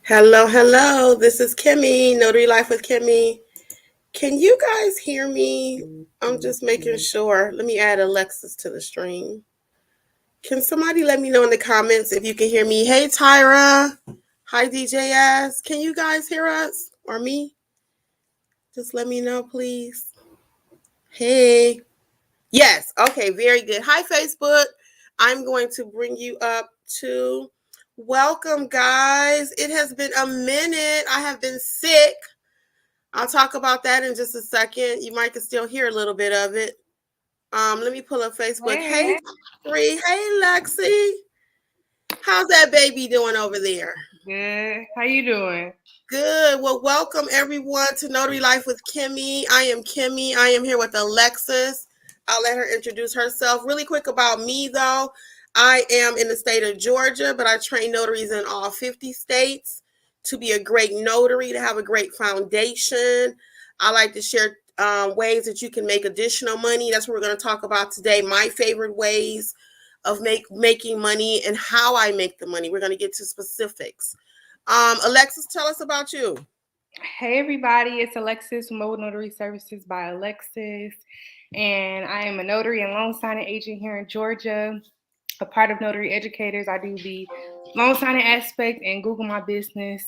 Hello, hello. This is Kimmi, Notary Life with Kimmi. Can you guys hear me? I'm just making sure. Let me add Alexis to the stream. Can somebody let me know in the comments if you can hear me? Hey, Tyra. Hi, DJS. Can you guys hear us or me? Just let me know, please. Hey. Yes. Okay, very good. Hi, Facebook. I'm going to bring you up to welcome, guys. It has been a minute. I have been sick. I'll talk about that in just a second. You might can still hear a little bit of it. Let me pull up Facebook. Hey, Bree. Hey, Lexi. How's that baby doing over there? Good. How you doing? Good. Well, welcome everyone to Notary Life with Kimmi. I am Kimmi. I am here with Alexis. I'll let her introduce herself. Really quick about me, though. I am in the state of Georgia, but I train notaries in all 50 states to be a great notary, to have a great foundation. I like to share ways that you can make additional money. That's what we're going to talk about today. My favorite ways of making money and how I make the money. We're going to get to specifics. Alexis, tell us about you. Hey, everybody. It's Alexis from Mobile Notary Services by Alexis. And I am a notary and loan signing agent here in Georgia. A part of Notary Educators, I do the loan signing aspect and Google My Business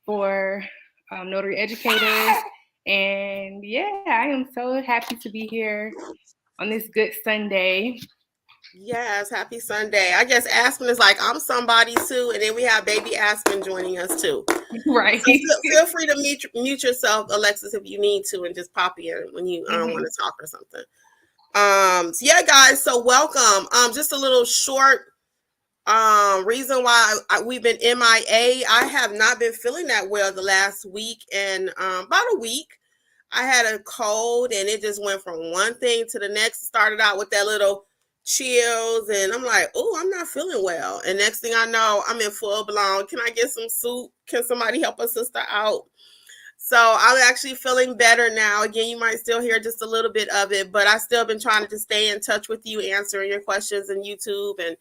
for Notary Educators. And yeah, I am so happy to be here on this good Sunday. Yes, happy Sunday. I guess Aspen is like, I'm somebody too. And then we have baby Aspen joining us too. Right. So feel free to mute yourself, Alexis, if you need to, and just pop in when you want to talk or something. So yeah, guys, so welcome. Just a little short reason why we've been MIA. I have not been feeling that well the last week, and about a week. I had a cold and it just went from one thing to the next. Started out with that little chills and I'm like, oh, I'm not feeling well. And next thing I know, I'm in full blown. Can I get some soup? Can somebody help a sister out? So I'm actually feeling better now. Again, you might still hear just a little bit of it, but I still been trying to just stay in touch with you, answering your questions on YouTube and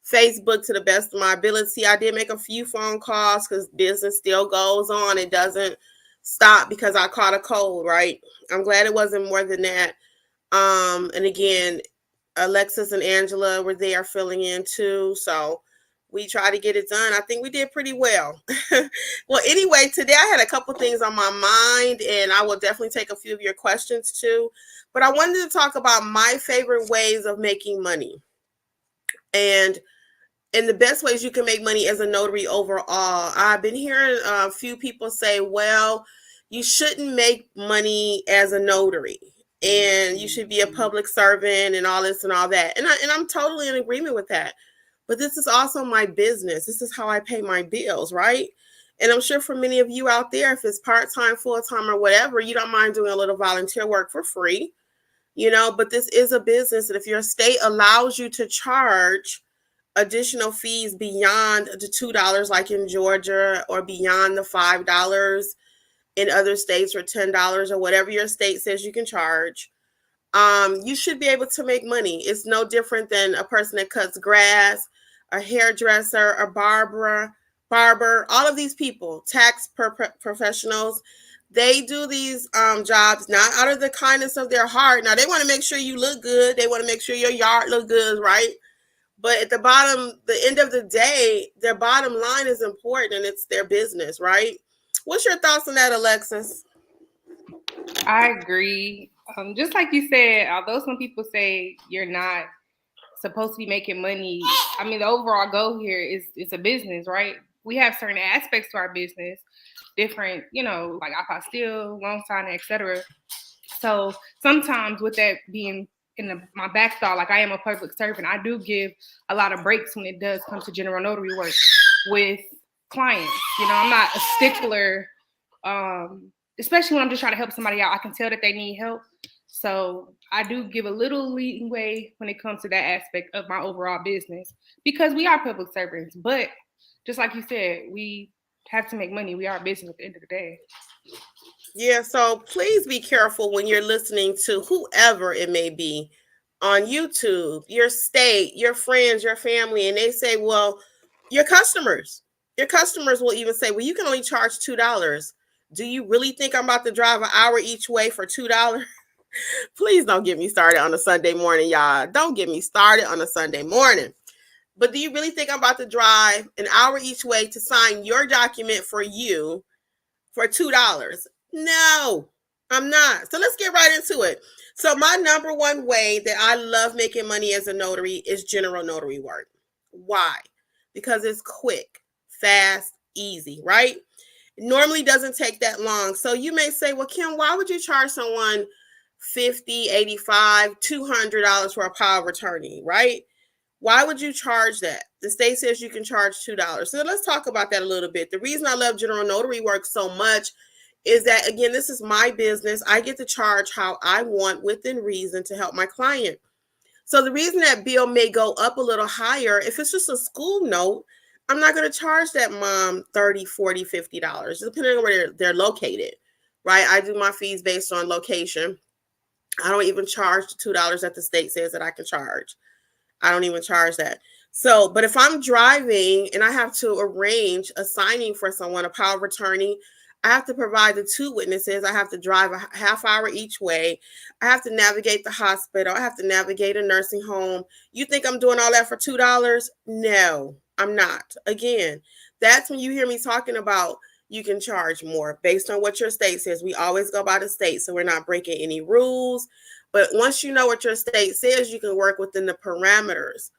Facebook to the best of my ability. I did make a few phone calls because business still goes on. It doesn't stop because I caught a cold, right? I'm glad it wasn't more than that. And again, Alexis and Angela were there filling in too. So we tried to get it done. I think we did pretty well. Well, anyway, today I had a couple things on my mind and I will definitely take a few of your questions too. But I wanted to talk about my favorite ways of making money. And the best ways you can make money as a notary overall. I've been hearing a few people say, well, you shouldn't make money as a notary and you should be a public servant and all this and all that. And I'm totally in agreement with that. But this is also my business. This is how I pay my bills, right? And I'm sure for many of you out there, if it's part-time, full-time, or whatever, you don't mind doing a little volunteer work for free, but this is a business. And if your state allows you to charge additional fees beyond the $2 like in Georgia or beyond the $5 in other states or $10 or whatever your state says you can charge, you should be able to make money. It's no different than a person that cuts grass, a hairdresser, a barber, all of these people, tax professionals. They do these jobs not out of the kindness of their heart. Now, they want to make sure you look good. They want to make sure your yard look good, right? But at the end of the day, their bottom line is important and it's their business, right? What's your thoughts on that, Alexis? I agree. Just like you said, although some people say you're not supposed to be making money, I mean, the overall goal here is it's a business, right? We have certain aspects to our business, different, like Apostille, loan signing, etc. So sometimes with that being in my back thought, like I am a public servant, I do give a lot of breaks when it does come to general notary work with clients. I'm not a stickler, especially when I'm just trying to help somebody out. I can tell that they need help. So I do give a little leeway when it comes to that aspect of my overall business because we are public servants. But just like you said, we have to make money. We are a business at the end of the day. Yeah, so please be careful when you're listening to whoever it may be on YouTube, your state, your friends, your family, and they say, well, your customers will even say, well, you can only charge $2. Do you really think I'm about to drive an hour each way for $2? Please don't get me started on a Sunday morning, y'all. Don't get me started on a Sunday morning. But do you really think I'm about to drive an hour each way to sign your document for you for $2? No, I'm not. So let's get right into it. So my number one way that I love making money as a notary is general notary work. Why? Because it's quick, fast, easy, right? It normally doesn't take that long. So you may say, well, Kim, why would you charge someone 50, 85, $200 for a power of attorney, right? Why would you charge that? The state says you can charge $2. So let's talk about that a little bit. The reason I love general notary work so much is that, again, this is my business. I get to charge how I want within reason to help my client. So the reason that bill may go up a little higher, if it's just a school note, I'm not going to charge that mom $30, $40, $50, depending on where they're located, right? I do my fees based on location. I don't even charge the $2 that the state says that I can charge. I don't even charge that. So, but if I'm driving and I have to arrange a signing for someone, a power of attorney, I have to provide the two witnesses. I have to drive a half hour each way. I have to navigate the hospital. I have to navigate a nursing home. You think I'm doing all that for $2? No, I'm not. Again, that's when you hear me talking about you can charge more based on what your state says. We always go by the state, so we're not breaking any rules. But once you know what your state says, you can work within the parameters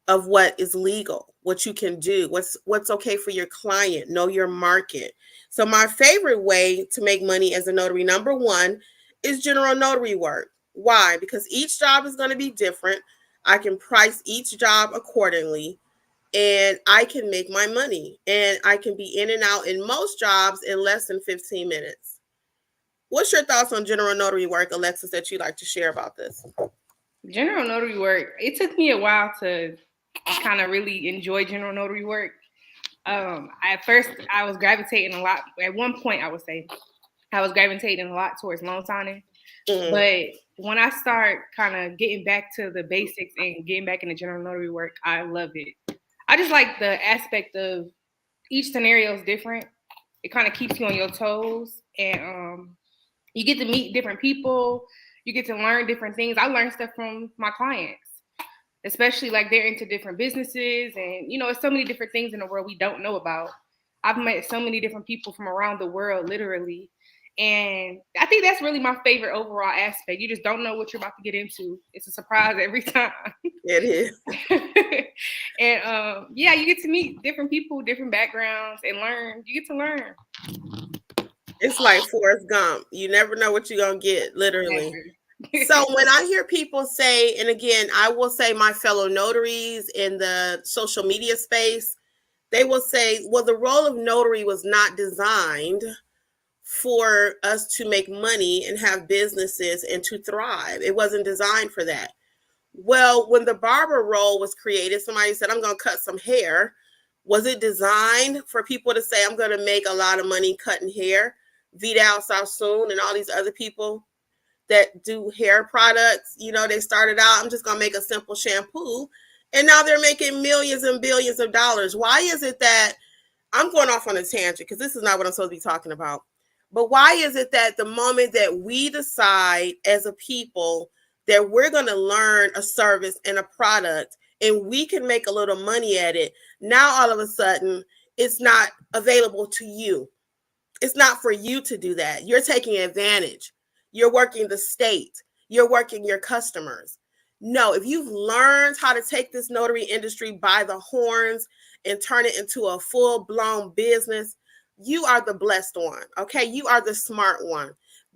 of what is legal, what you can do, what's okay for your client, know your market. So my favorite way to make money as a notary, number one, is general notary work. Why? Because each job is going to be different. I can price each job accordingly, and I can make my money, and I can be in and out in most jobs in less than 15 minutes. What's your thoughts on general notary work, Alexis, that you'd like to share about this? General notary work, it took me a while to kind of really enjoy general notary work. At first, I was gravitating a lot. At one point, I would say I was gravitating a lot towards loan signing. Mm-hmm. But when I start kind of getting back to the basics and getting back into general notary work, I love it. I just like the aspect of each scenario is different. It kind of keeps you on your toes, and you get to meet different people. You get to learn different things. I learn stuff from my clients, especially like they're into different businesses, and it's so many different things in the world we don't know about. I've met so many different people from around the world, literally. And I think that's really my favorite overall aspect. You just don't know what you're about to get into. It's a surprise every time. It is. And yeah, you get to meet different people, different backgrounds, and learn. You get to learn. It's like Forrest Gump. You never know what you're going to get, literally. So when I hear people say, and again, I will say my fellow notaries in the social media space, they will say, well, the role of notary was not designed for us to make money and have businesses and to thrive. It wasn't designed for that. Well, when the barber role was created, somebody said, I'm going to cut some hair. Was it designed for people to say, I'm going to make a lot of money cutting hair? Vidal Sassoon and all these other people that do hair products, they started out, I'm just going to make a simple shampoo. And now they're making millions and billions of dollars. Why is it that, I'm going off on a tangent because this is not what I'm supposed to be talking about. But why is it that the moment that we decide as a people that we're going to learn a service and a product and we can make a little money at it, now all of a sudden it's not available to you? It's not for you to do that. You're taking advantage. You're working the state. You're working your customers. No, if you've learned how to take this notary industry by the horns and turn it into a full-blown business, you are the blessed one, okay? You are the smart one.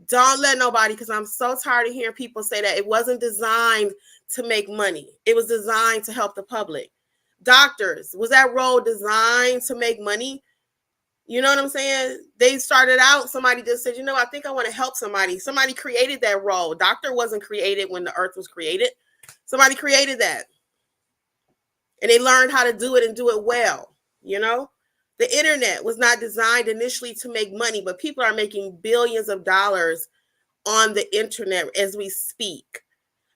Don't let nobody, because I'm so tired of hearing people say that it wasn't designed to make money. It was designed to help the public. Doctors, was that role designed to make money? You know what I'm saying? They started out, somebody just said, I think I want to help somebody. Somebody created that role. Doctor wasn't created when the earth was created. Somebody created that. And they learned how to do it and do it well, The internet was not designed initially to make money, but people are making billions of dollars on the internet as we speak.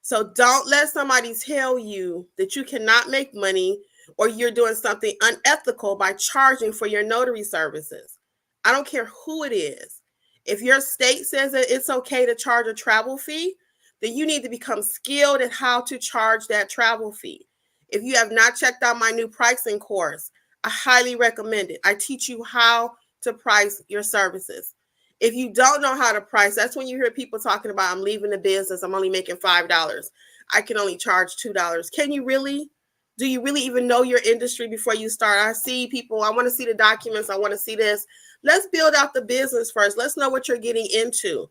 So don't let somebody tell you that you cannot make money or you're doing something unethical by charging for your notary services. I don't care who it is. If your state says that it's okay to charge a travel fee, then you need to become skilled at how to charge that travel fee. If you have not checked out my new pricing course, I highly recommend it. I teach you how to price your services. If you don't know how to price, that's when you hear people talking about, I'm leaving the business, I'm only making $5. I can only charge $2. Can you really? Do you really even know your industry before you start? I see people, I want to see the documents, I want to see this. Let's build out the business first. Let's know what you're getting into.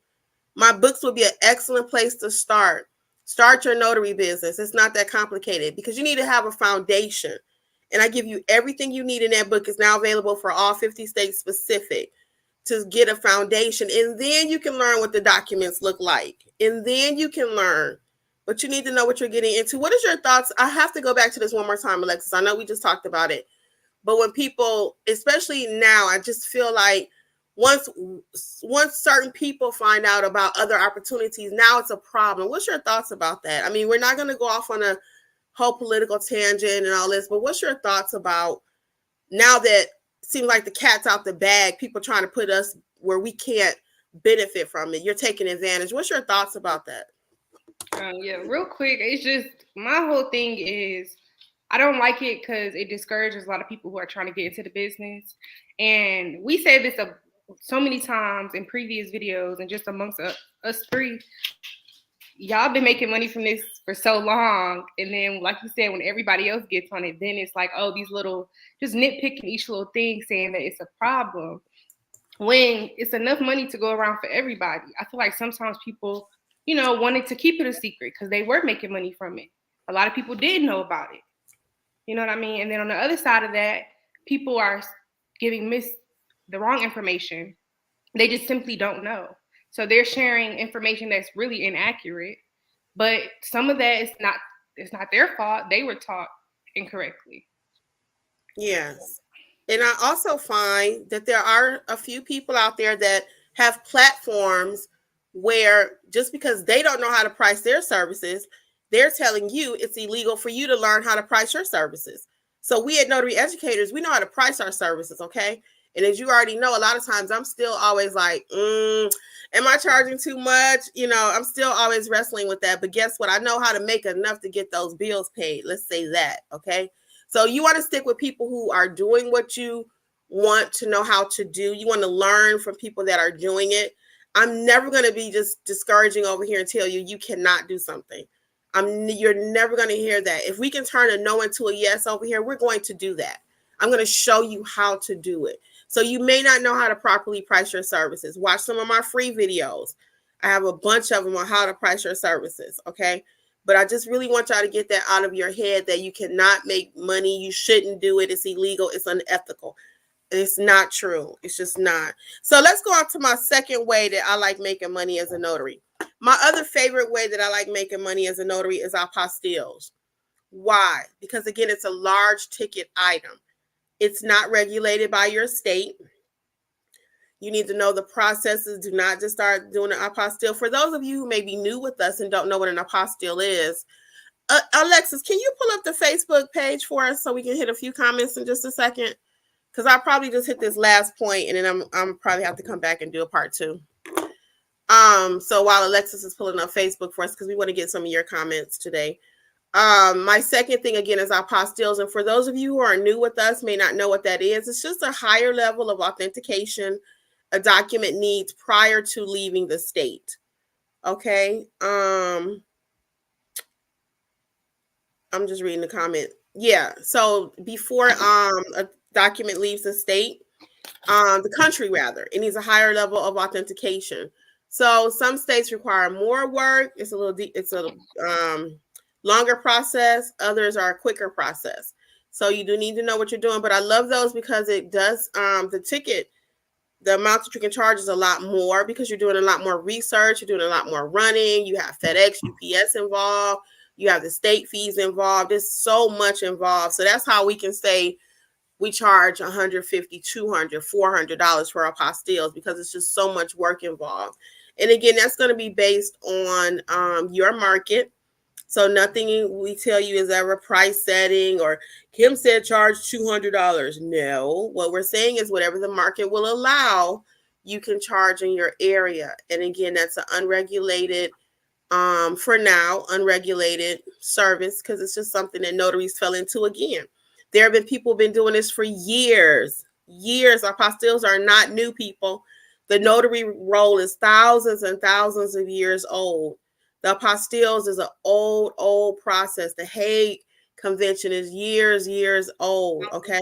My books would be an excellent place to start. Start your notary business. It's not that complicated because you need to have a foundation. And I give you everything you need in that book. It's now available for all 50 states specific to get a foundation. And then you can learn what the documents look like. And then you can learn. But you need to know what you're getting into. What is your thoughts? I have to go back to this one more time, Alexis. I know we just talked about it. But when people, especially now, I just feel like once certain people find out about other opportunities, now it's a problem. What's your thoughts about that? I mean, we're not going to go off on a whole political tangent and all this, but what's your thoughts about now that it seems like the cat's out the bag, people trying to put us where we can't benefit from it? You're taking advantage. What's your thoughts about that? Yeah, real quick, it's just my whole thing is I don't like it because it discourages a lot of people who are trying to get into the business. And we said this so many times in previous videos and just amongst us three. Y'all been making money from this for so long. And then, like you said, when everybody else gets on it, then it's like, oh, these little, just nitpicking each little thing, saying that it's a problem. When it's enough money to go around for everybody. I feel like sometimes people, wanted to keep it a secret because they were making money from it. A lot of people did know about it. You know what I mean? And then on the other side of that, people are giving the wrong information. They just simply don't know. So they're sharing information that's really inaccurate. But some of that it's not their fault. They were taught incorrectly. Yes. And I also find that there are a few people out there that have platforms where just because they don't know how to price their services, they're telling you it's illegal for you to learn how to price your services. So we at Notary Educators, we know how to price our services, okay? And as you already know, a lot of times I'm still always like, am I charging too much? I'm still always wrestling with that. But guess what? I know how to make enough to get those bills paid. Let's say that, okay? So you want to stick with people who are doing what you want to know how to do. You want to learn from people that are doing it. I'm never going to be just discouraging over here and tell you cannot do something. You're never going to hear that. If we can turn a no into a yes over here, we're going to do that. I'm going to show you how to do it. So you may not know how to properly price your services. Watch some of my free videos. I have a bunch of them on how to price your services, okay? But I just really want y'all to get that out of your head that you cannot make money. You shouldn't do it. It's illegal. It's unethical. It's not true. It's just not. So let's go on to my second way that I like making money as a notary. My other favorite way that I like making money as a notary is apostilles. Why? Because again, it's a large ticket item. It's not regulated by your state. You need to know the processes. Do not just start doing an apostille. For those of you who may be new with us and don't know what an apostille is, Alexis, can you pull up the Facebook page for us so we can hit a few comments in just a second? Because I'll probably just hit this last point and then I'm probably have to come back and do a part 2. So while Alexis is pulling up Facebook for us, because we want to get some of your comments today. My second thing again is apostilles. And for those of you who are new with us, may not know what that is. It's just a higher level of authentication a document needs prior to leaving the state. Okay. I'm just reading the comment. Yeah. So before a document leaves the state, the country rather, it needs a higher level of authentication. So some states require more work. It's a longer process. Others are a quicker process. So you do need to know what you're doing. But I love those because it does the amount that you can charge is a lot more because you're doing a lot more research. You're doing a lot more running. You have FedEx, UPS involved. You have the state fees involved. There's so much involved. So that's how we can say we charge $150, $200, $400 for apostilles because it's just so much work involved. And again, that's going to be based on your market. So nothing we tell you is ever price setting or Kim said charge $200. No, what we're saying is whatever the market will allow, you can charge in your area. And again, that's an unregulated, for now, unregulated service because it's just something that notaries fell into again. There have been people been doing this for years. Apostilles are not new, people. The notary role is thousands and thousands of years old. The apostilles is an old process. The Hague Convention is years old, okay?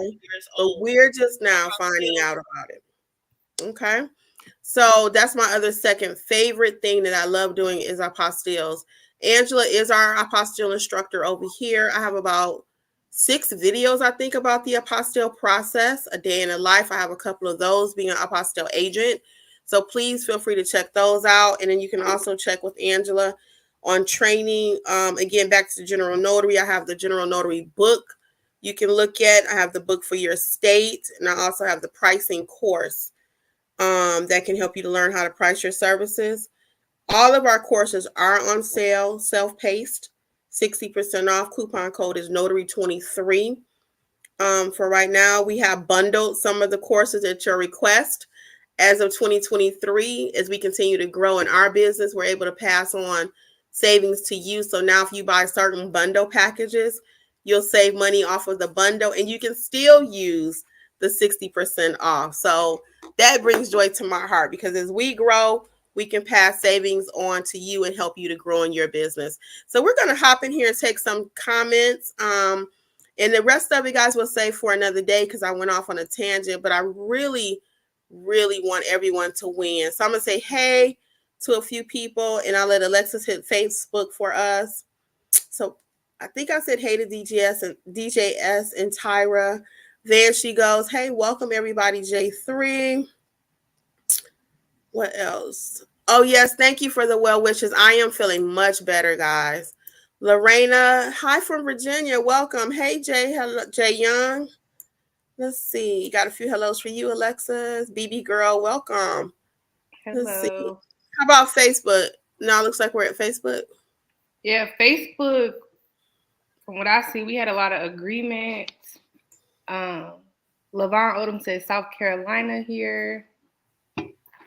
But we're just now finding out about it, okay? So that's my other second favorite thing that I love doing is apostilles. Angela is our apostille instructor over here. I have about 6 videos, I think, about the apostille process, a day in the life. I have a couple of those being an apostille agent. So please feel free to check those out. And then you can also check with Angela on training. Again, back to the General Notary, I have the General Notary book you can look at. I have the book for your state, and I also have the pricing course that can help you to learn how to price your services. All of our courses are on sale, self-paced, 60% off. Coupon code is Notary23. For right now, we have bundled some of the courses at your request. As of 2023, as we continue to grow in our business, we're able to pass on savings to you. So now if you buy certain bundle packages, you'll save money off of the bundle and you can still use the 60% off. So that brings joy to my heart because as we grow, we can pass savings on to you and help you to grow in your business. So we're going to hop in here and take some comments. And the rest of it, guys, we'll save for another day because I went off on a tangent, but I really want everyone to win. So I'm going to say hey to a few people and I'll let Alexis hit Facebook for us. So I think I said hey to DJS and Tyra. There she goes. Hey, welcome everybody, J3. What else? Oh, yes. Thank you for the well wishes. I am feeling much better, guys. Lorena, hi from Virginia. Welcome. Hey, Jay Young. Let's see. Got a few hellos for you, Alexis. BB girl, welcome. Hello. Let's see. How about Facebook? Now it looks like we're at Facebook. Yeah, Facebook, from what I see, we had a lot of agreements. Lavon Odom says South Carolina here.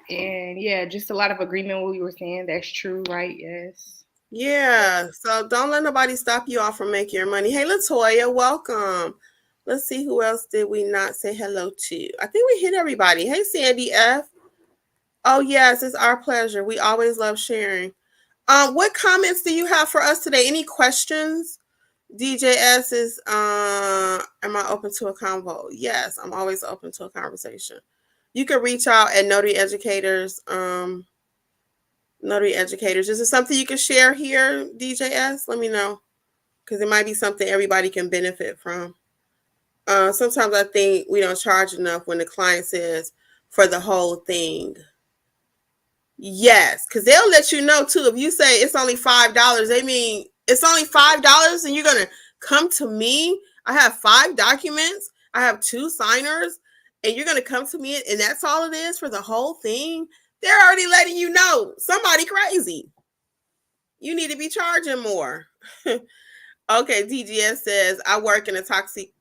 And yeah, just a lot of agreement what we were saying. That's true, right? Yes. Yeah. So don't let nobody stop you off from making your money. Hey, Latoya, welcome. Let's see who else did we not say hello to. I think we hit everybody. Hey, Sandy F. Oh, yes, it's our pleasure. We always love sharing. What comments do you have for us today? Any questions? DJS is, am I open to a convo? Yes, I'm always open to a conversation. You can reach out at Notary Educators. Notary Educators. Is it something you can share here, DJS? Let me know. Because it might be something everybody can benefit from. Sometimes I think we don't charge enough when the client says for the whole thing. Yes, because they'll let you know too. If you say it's only $5, they mean it's only $5 and you're going to come to me. I have 5 documents. I have 2 signers and you're going to come to me and that's all it is for the whole thing. They're already letting you know somebody crazy. You need to be charging more. Okay, DGS says, I work in a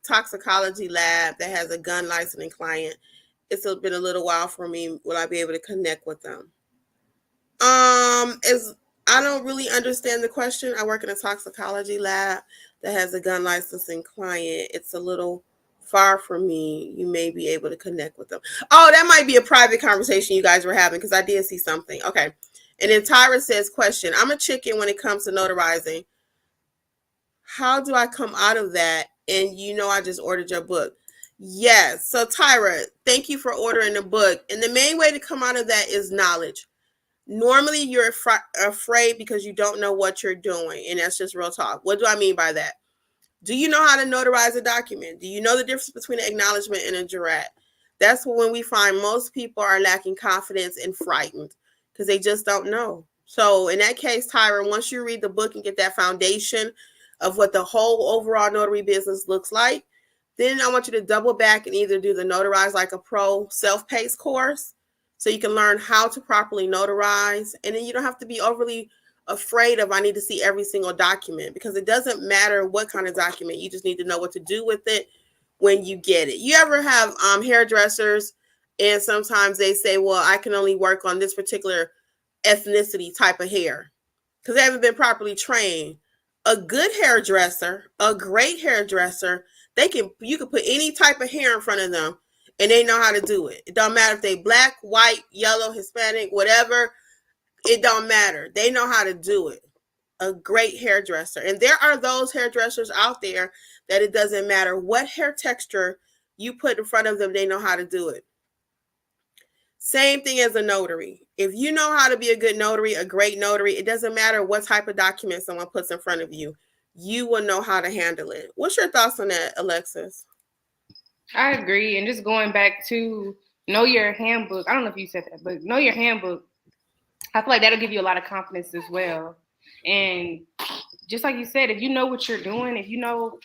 toxicology lab that has a gun licensing client. It's been a little while for me. Will I be able to connect with them? I don't really understand the question. I work in a toxicology lab that has a gun licensing client. It's a little far from me. You may be able to connect with them. Oh, that might be a private conversation you guys were having because I did see something. Okay. And then Tyra says, question, I'm a chicken when it comes to notarizing. How do I come out of that? And I just ordered your book. Yes. So Tyra, thank you for ordering the book. And the main way to come out of that is knowledge. Normally you're afraid because you don't know what you're doing. And that's just real talk. What do I mean by that? Do you know how to notarize a document? Do you know the difference between an acknowledgement and a jurat? That's when we find most people are lacking confidence and frightened because they just don't know. So in that case, Tyra, once you read the book and get that foundation of what the whole overall notary business looks like, Then I want you to double back and either do the Notarize Like a Pro self-paced course so you can learn how to properly notarize. And then you don't have to be overly afraid of I need to see every single document, because it doesn't matter what kind of document. You just need to know what to do with it when you get it. You ever have hairdressers and sometimes they say, well, I can only work on this particular ethnicity type of hair because they haven't been properly trained. A good hairdresser, a great hairdresser, you can put any type of hair in front of them and they know how to do it. It don't matter if they black, white, yellow, Hispanic, whatever. It don't matter. They know how to do it. A great hairdresser. And there are those hairdressers out there that it doesn't matter what hair texture you put in front of them, they know how to do it. Same thing as a notary. If you know how to be a good notary, a great notary, it doesn't matter what type of document someone puts in front of you. You will know how to handle it. What's your thoughts on that, Alexis? I agree. And just going back to know your handbook. I don't know if you said that, but know your handbook. I feel like that'll give you a lot of confidence as well. And just like you said, if you know what you're doing, if you know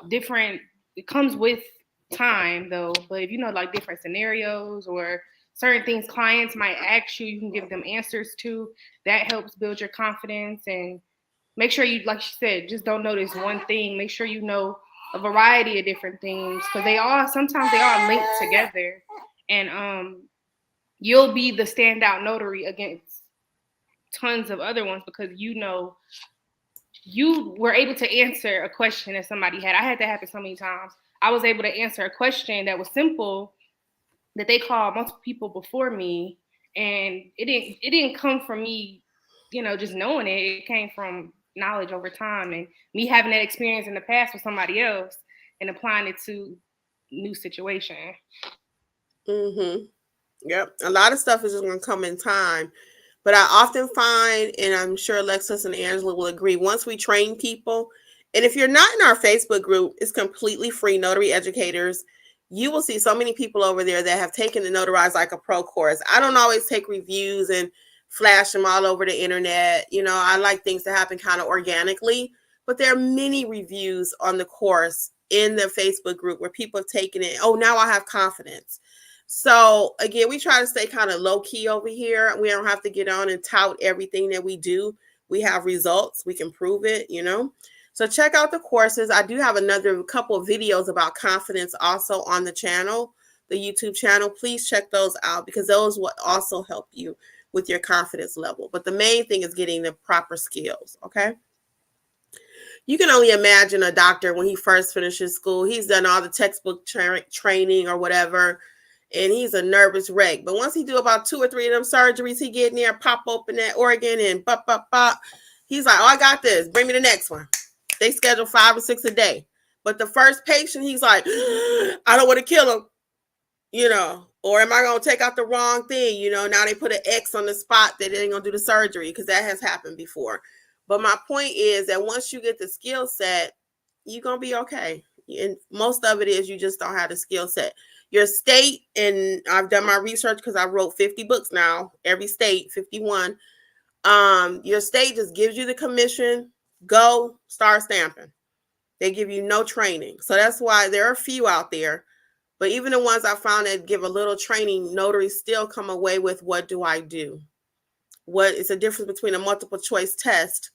different, it comes with time though, but if you know like different scenarios or certain things clients might ask you, you can give them answers to, that helps build your confidence. And make sure you, like you said, just don't know this one thing. Make sure you know a variety of different things, because sometimes they all linked together. And you'll be the standout notary against tons of other ones because you know you were able to answer a question that somebody had. I had that happen so many times. I was able to answer a question that was simple that they called multiple people before me, and it didn't come from me, just knowing it. It came from knowledge over time and me having that experience in the past with somebody else and applying it to new situation. Mm-hmm. Yep. A lot of stuff is just going to come in time. But I often find, and I'm sure Alexis and Angela will agree, once we train people, and if you're not in our Facebook group, it's completely free, Notary Educators. You will see so many people over there that have taken the Notarize Like a Pro course. I don't always take reviews and flash them all over the internet. I like things to happen kind of organically, but there are many reviews on the course in the Facebook group where people have taken it. Oh, now I have confidence. So again, we try to stay kind of low key over here. We don't have to get on and tout everything that we do. We have results. We can prove it, So check out the courses. I do have another couple of videos about confidence also on the channel, the YouTube channel. Please check those out because those will also help you with your confidence level. But the main thing is getting the proper skills, okay? You can only imagine a doctor when he first finishes school. He's done all the textbook training or whatever, and he's a nervous wreck. But once he do about 2 or 3 of them surgeries, he get in there, pop open that organ and he's like, oh, I got this. Bring me the next one. They schedule 5 or 6 a day. But the first patient, he's like, I don't want to kill him, or am I going to take out the wrong thing? Now they put an X on the spot that they ain't going to do the surgery because that has happened before. But my point is that once you get the skill set, you're going to be okay. And most of it is you just don't have the skill set. Your state, and I've done my research because I wrote 50 books now, every state, 51. Your state just gives you the commission, go start stamping. They give you no training. So that's why there are a few out there. But even the ones I found that give a little training, notaries still come away with, what do I do? What is the difference between a multiple choice test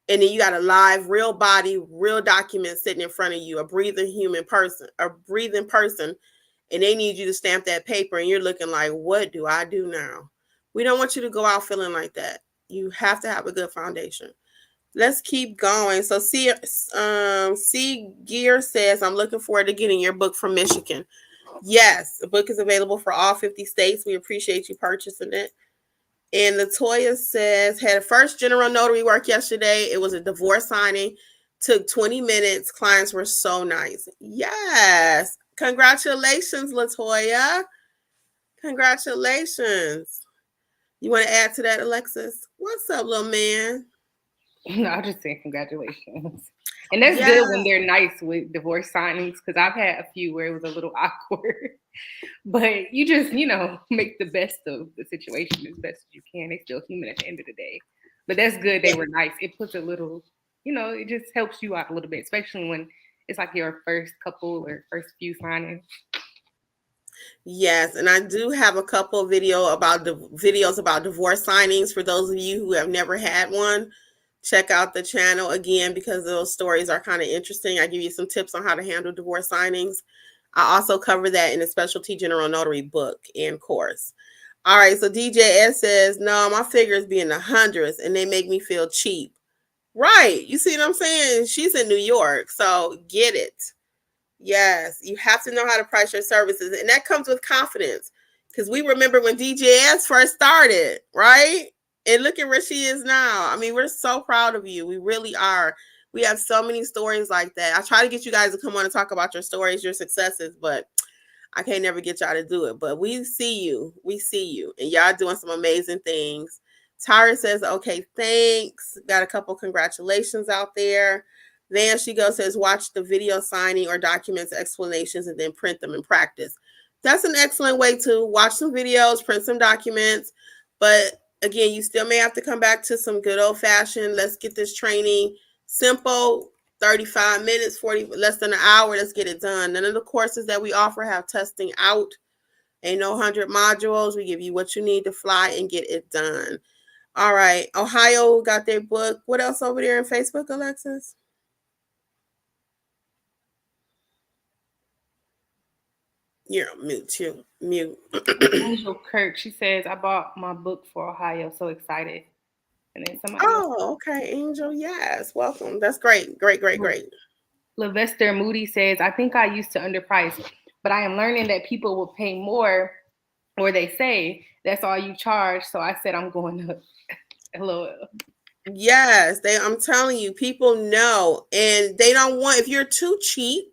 and then you got a live, real body, real document sitting in front of you, a breathing person, and they need you to stamp that paper and you're looking like, what do I do now? We don't want you to go out feeling like that. You have to have a good foundation. Let's keep going. So C Gear says, I'm looking forward to getting your book from Michigan. Yes, the book is available for all 50 states. We appreciate you purchasing it. And Latoya says, had a first general notary work yesterday. It was a divorce signing. Took 20 minutes. Clients were so nice. Yes. Congratulations, Latoya. Congratulations. You want to add to that, Alexis? What's up, little man? No, I'll just say congratulations. And that's good when they're nice with divorce signings, because I've had a few where it was a little awkward. But you just, make the best of the situation as best as you can. They're still human at the end of the day. But that's good. They were nice. It puts a little, it just helps you out a little bit, especially when it's like your first couple or first few signings. Yes, and I do have a couple videos about divorce signings for those of you who have never had one. Check out the channel again because those stories are kind of interesting. I give you some tips on how to handle divorce signings. I also cover that in a specialty general notary book and course. All right, so DJS says, no, my figures be in the hundreds and they make me feel cheap. Right. You see what I'm saying? She's in New York, so get it. Yes, you have to know how to price your services, and that comes with confidence. Because we remember when DJS first started, right? And look at where she is now. I mean, we're so proud of you. We really are. We have so many stories like that. I try to get you guys to come on and talk about your stories, your successes, but I can't never get y'all to do it. But we see you. We see you. And y'all doing some amazing things. Tyra says, okay, thanks. Got a couple congratulations out there. Then she goes, says, watch the video signing or documents explanations and then print them in practice. That's an excellent way to watch some videos, print some documents. But again, you still may have to come back to some good old fashioned, let's get this training simple, 35 minutes, 40, less than an hour. Let's get it done. None of the courses that we offer have testing out. Ain't no 100 modules. We give you what you need to fly and get it done. All right. Ohio got their book. What else over there in Facebook, Alexis? You're on mute too. Mute. Angel Kirk, she says, I bought my book for Ohio. So excited. And then somebody okay, Angel. Yes. Welcome. That's great. Great. Levester Moody says, I think I used to underprice, but I am learning that people will pay more, or they say that's all you charge. So I said I'm going up. LOL. Yes, I'm telling you, people know, and they don't want, if you're too cheap,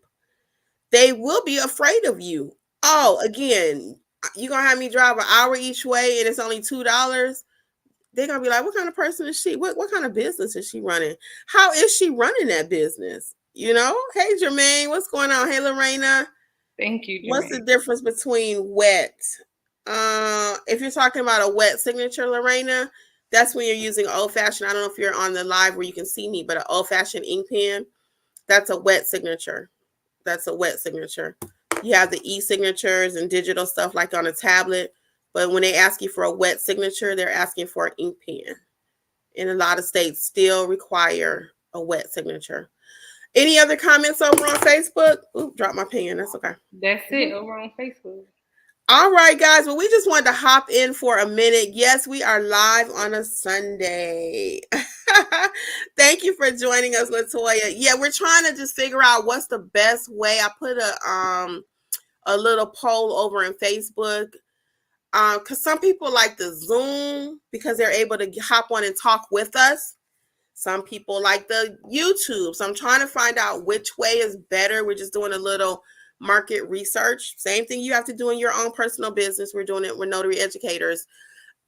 they will be afraid of you. Oh, again, you're gonna have me drive an hour each way and it's only $2. They're gonna be like, what kind of person is she? What kind of business is she running? How is she running that business? You know? Hey Jermaine, what's going on? Hey Lorena. Thank you, Jermaine. What's the difference between wet? If you're talking about a wet signature, Lorena, that's when you're using old-fashioned. I don't know if you're on the live where you can see me, but an old-fashioned ink pen, that's a wet signature. That's a wet signature. You have the e-signatures and digital stuff like on a tablet, but when they ask you for a wet signature, they're asking for an ink pen. And a lot of states still require a wet signature. Any other comments over on Facebook? Oop, dropped my pen. That's okay. That's it over on Facebook. All right, guys. Well, we just wanted to hop in for a minute. Yes, we are live on a Sunday. Thank you for joining us, Latoya. Yeah, we're trying to just figure out what's the best way. I put a little poll over in Facebook because some people like the Zoom because they're able to hop on and talk with us. Some people like the YouTube. So I'm trying to find out which way is better. We're just doing a little market research. Same thing you have to do in your own personal business. We're doing it with notary educators.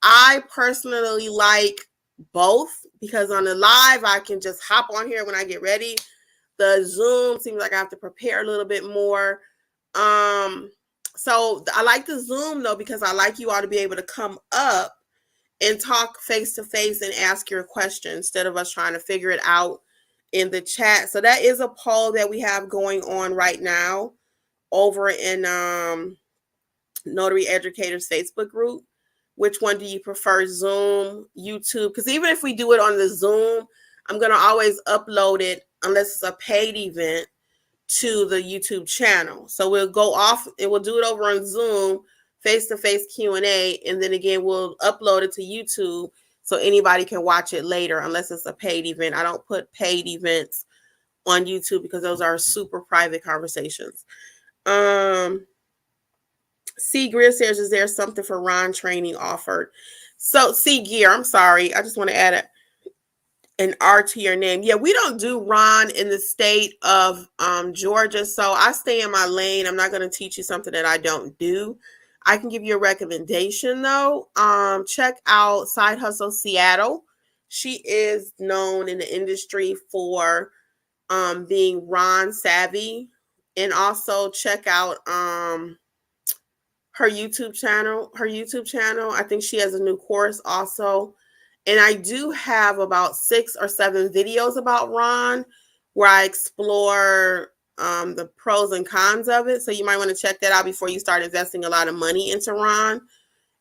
I personally like both because on the live, I can just hop on here when I get ready. The Zoom seems like I have to prepare a little bit more. So I like the Zoom though, because I like you all to be able to come up and talk face to face and ask your question instead of us trying to figure it out in the chat. So that is a poll that we have going on right now over in Notary Educators Facebook group. Which one do you prefer, Zoom, YouTube? Because even if we do it on the Zoom, I'm going to always upload it unless it's a paid event to the YouTube channel. So we'll go off and we'll do it over on Zoom, face-to-face Q&A, and then again, we'll upload it to YouTube so anybody can watch it later unless it's a paid event. I don't put paid events on YouTube because those are super private conversations. C. Greer says, is there something for Ron training offered? So C. Gear, I'm sorry. I just want to add an R to your name. Yeah, we don't do Ron in the state of Georgia. So I stay in my lane. I'm not going to teach you something that I don't do. I can give you a recommendation though. Check out Side Hustle Seattle. She is known in the industry for being Ron savvy. And also check out her YouTube channel. I think she has a new course also. And I do have about 6 or 7 videos about Ron where I explore the pros and cons of it. So you might want to check that out before you start investing a lot of money into Ron.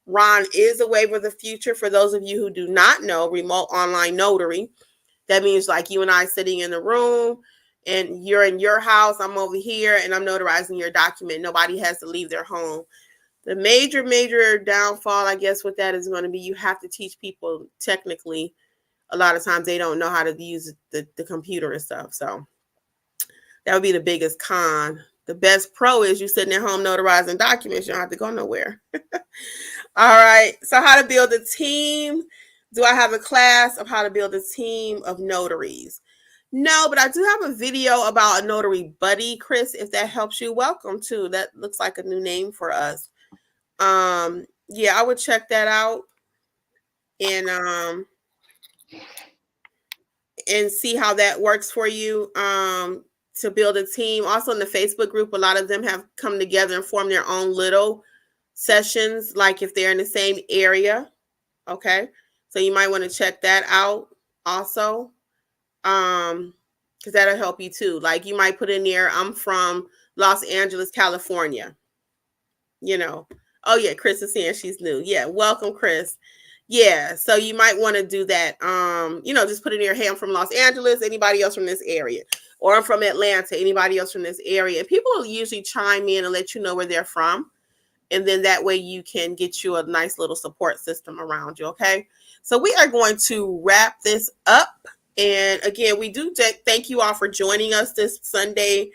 Ron is a wave of the future. For those of you who do not know, remote online notary. That means like you and I sitting in the room and you're in your house, I'm over here, and I'm notarizing your document. Nobody has to leave their home. The major downfall, I guess, with that is going to be you have to teach people technically. A lot of times they don't know how to use the computer and stuff. So that would be the biggest con. The best pro is you sitting at home notarizing documents. You don't have to go nowhere. All right. So how to build a team. Do I have a class of how to build a team of notaries? No, but I do have a video about a notary buddy, Chris, if that helps you. Welcome to. That looks like a new name for us. Yeah, I would check that out and see how that works for you to build a team. Also in the Facebook group, a lot of them have come together and formed their own little sessions, like if they're in the same area. Okay. So you might want to check that out also. Because that'll help you too. Like you might put in there, I'm from Los Angeles, California. You know. Oh yeah, Chris is saying she's new. Yeah, welcome, Chris. Yeah, so you might want to do that. Just put in your, hey, I'm from Los Angeles, anybody else from this area? Or I'm from Atlanta, anybody else from this area? And people will usually chime in and let you know where they're from. And then that way you can get you a nice little support system around you, okay? So we are going to wrap this up. And again, we do thank you all for joining us this Sunday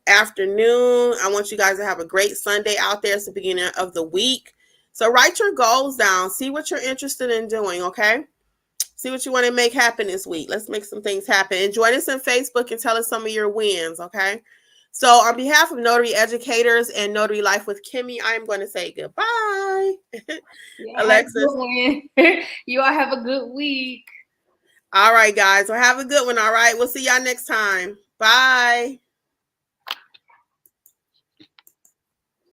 afternoon. I want you guys to have a great Sunday out there. It's the beginning of the week. So write your goals down. See what you're interested in doing, okay? See what you want to make happen this week. Let's make some things happen. And join us on Facebook and tell us some of your wins, okay? So on behalf of Notary Educators and Notary Life with Kimmi, I'm going to say goodbye. Alexis. You all have a good week. All right, guys. Well, have a good one. All right. We'll see y'all next time. Bye.